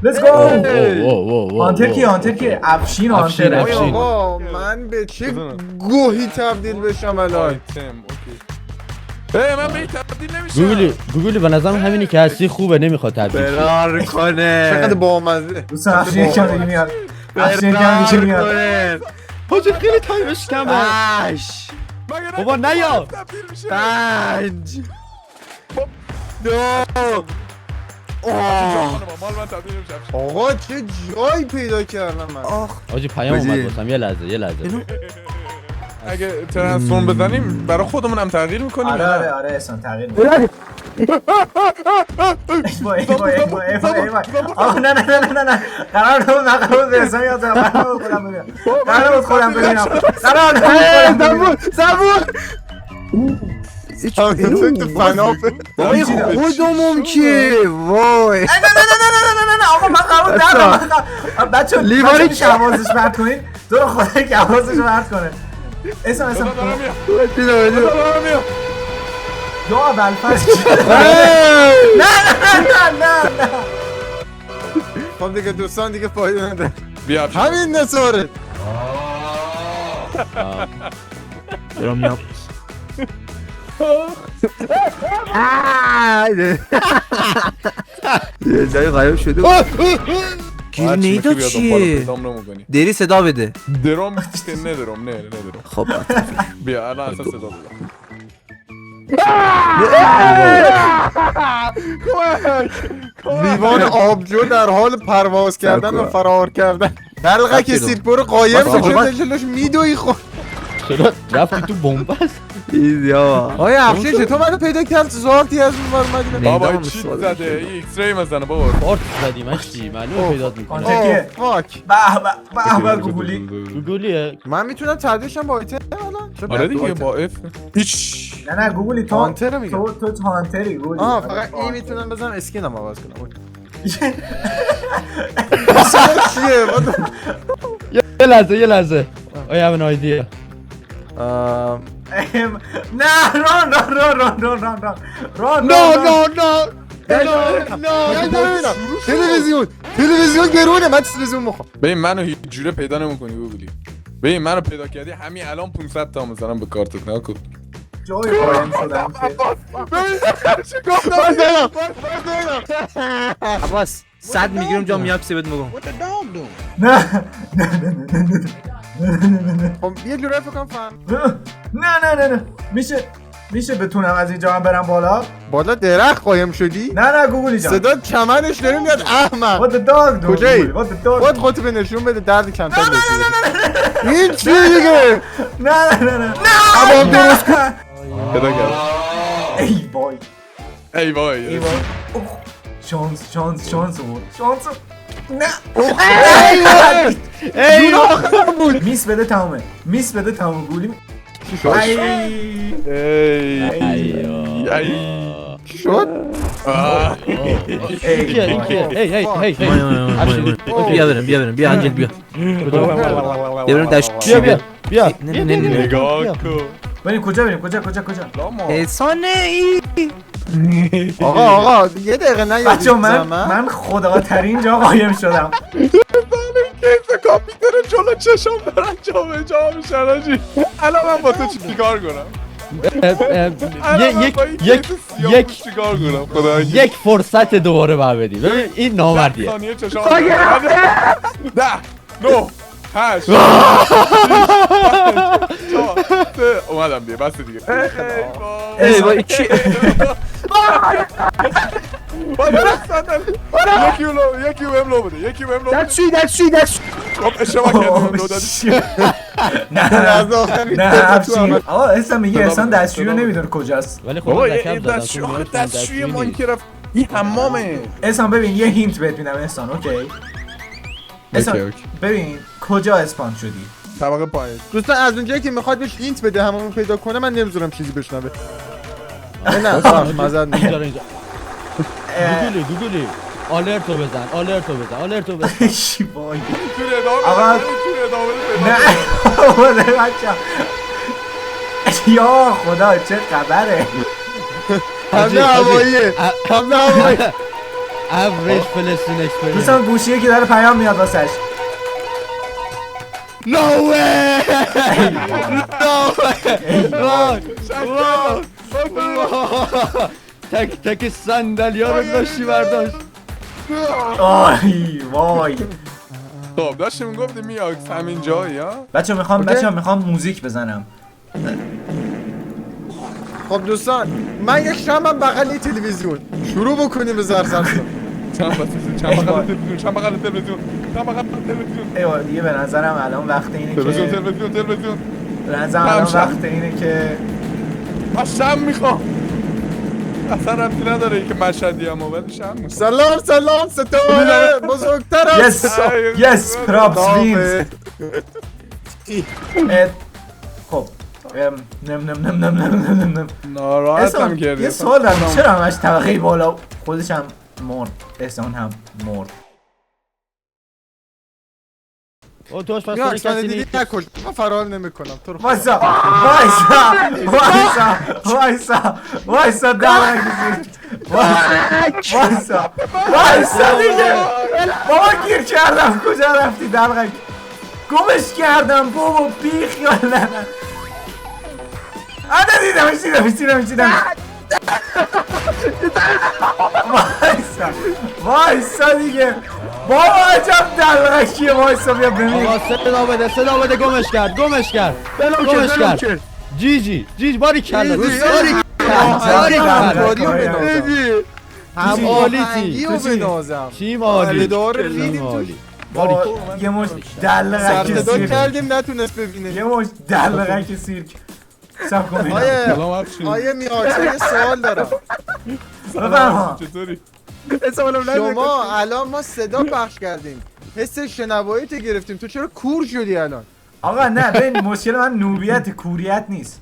لیتس گو. هانتر کی افشین هانتر. آقا من به چه گوهی تبدیل بشم الان؟ من به این تبدیل نمیشم. گوگلی به نظرم همینی که هستی خوبه، نمیخواد تبدیل شه. فرار کنه. چقدر بامزه. دوستان افشین یکم دیگه میاد. افشین یکم دیگه میاد. حاجی خیلی تایمش کمه. بابا نیا. 5 2 آقا چه جایی پیدا کردم من. حاجی پیام اومد واسم. یه لحظه اگه ترانسفورم بزنیم برای خودمون هم تغییر میکنیم. آره احسان تغییر میکنیم. آه نه قرار نبود به احسان یاد دارم. قرار بود خودم ببینم. زبون وای خودمون که وای نه آقا من قرار دارم. بچه لیواری که حواسش پرت کنید. تو رو خدایی که حواسش پرت کنه. احسان دارم یا بلفظ. نه خب دیگه دوستان دیگه فایده نداره. بیا همین نصاره دارم میام. یه جایی غایب شده. گیر نیداد چیه؟ دری صدا بده. درام ندارم. خب بیا الان اصلا صدا بده. لیوان آبجو در حال پرواز کردن و فرار کردن. دلقه که سیرپور قایم شده جلوش میدوی خود. چرا رفتی تو بنبست؟ ایزی آقا. آیا افشین چطور منو پیدا کرد؟ زارتی از اون ور مدینه. بابا چیت زده. ایکس ری مزنه بابا. پارت زدیم چی؟ معلومه پیدات میکنه. فاک. به گوگلیه. من میتونم تبدیلشم با آیتم الان؟ آره دیگه با اف. هیچ. نه گوگلی تو هانتر میگم. تو هانتری گوگلی. فقط این میتونم بزنم اسکینم عوض کنم. چیه؟ یه لحظه. I have an idea. نه تلویزیون گرونه. من تلویزیون میخوام. ببین منو هیچ جوره پیدا نمی‌کنی گوگلی. ببین منو پیدا کردی همین الان 500 تا میذارم به کارتت. نکن جای قایم شدم. عباس 100 میگیرم جا میاپسی بهت میگم. نه خب یه جوری فکر کنم فهم. نه میشه بتونم از اینجا هم برم بالا درخت قایم شدی؟ نه گوگلی جان صدا چمنش داره میاد احمق. What the dog do? کجایی؟ خودت به نشون بده درد کمتر بشه. این چی دیگه؟ نه عوام درست کن. پیدا کردم. ای وای. شانس نه ای میس بده تمومه گولی. چی شد؟ چی شد؟ بیا انجل بیا. بریم دشتی بیا. نگاه کن. بریم کجا؟ احسانه ای. آقا یه دقیقه نیاد. بچه من خدا ترین جا قایم شدم. کیف کامپیوتر جلو چشم دارن جا میشن. الان من با تو چی کار کنم؟ یک فرصت دوباره ببینیم. ببین این نامردیه. 10 9 8 اومدم دیگه بس دیگه. ای وای چی؟ یکی بهم لو بده. That's true. خب اشتباه کردم لو دادی. نه آقا احسان میگه احسان دستشویی رو نمیدونه کجاست. ولی خب بابا دستشویی ماینکرافت این حمامه. احسان ببین یه هینت بهت میدم احسان. اوکی احسان ببین کجا اسپان شدی؟ طبقه پایین. دوستان از اونجایی که میخواد بهش هینت بده همون پیدا کنه من نمیذارم چیزی بشنوه. نه مزد اینجا گوگلی آلرتو بزن. چی وای میتونی ادامه نه بابا بچه‌ها یا خدا چه خبره؟ حمله هوایی average Palestine experience. دوستان گوشیه که داره پیام میاد واسش. No way! No way! وای تک صندلیا رو داشتی برداشت. آی وای. خب داشتیم گفتیم میاکس همین جایی ها. بچه میخوام موزیک بزنم. خب دوستان من یک شمع بغل تلویزیون شروع بکنیم به زرزر چند بغل تلویزیون ایوه دیگه به نظرم الان وقت اینه که تلویزیون به نظرم الان وقت اینه که من شم میخوام. اصلا ربطی نداره که مشهدی هم ولی شم میخوام. سلام ستاره بزرگتر است. یس پراپس وینز. خب نم ناراحتم کردی. یه سوال دارم چرا همش طبقه بالا خودش هم مرد احسان هم مرد. او توش پس میاکس من کسی دیدی نیست. نکش من فرار نمیکنم تو رو وایسا درک وایسا دیگه بابا گیر کردم کجا رفتی درک گمش کردم بابا بیخ یا نه دیدمش وایسا دیگه بابا عجب دلغکیه وایسا بیا ببین آقا صدا بده گمش کرد جی باری کلا هم عالیتی چیم عالی بابا یه مش دلغک سرتدا سیرک کردیم نتونست ببینه یه مش دلغک سیرک سب کن آیه میاکس یه سوال دارم بفرما چطوری؟ شما الان ما صدا پخش کردیم حس شنواییت گرفتیم تو چرا کور شدی الان آقا نه ببین مشکل من نوبیت کوریت نیست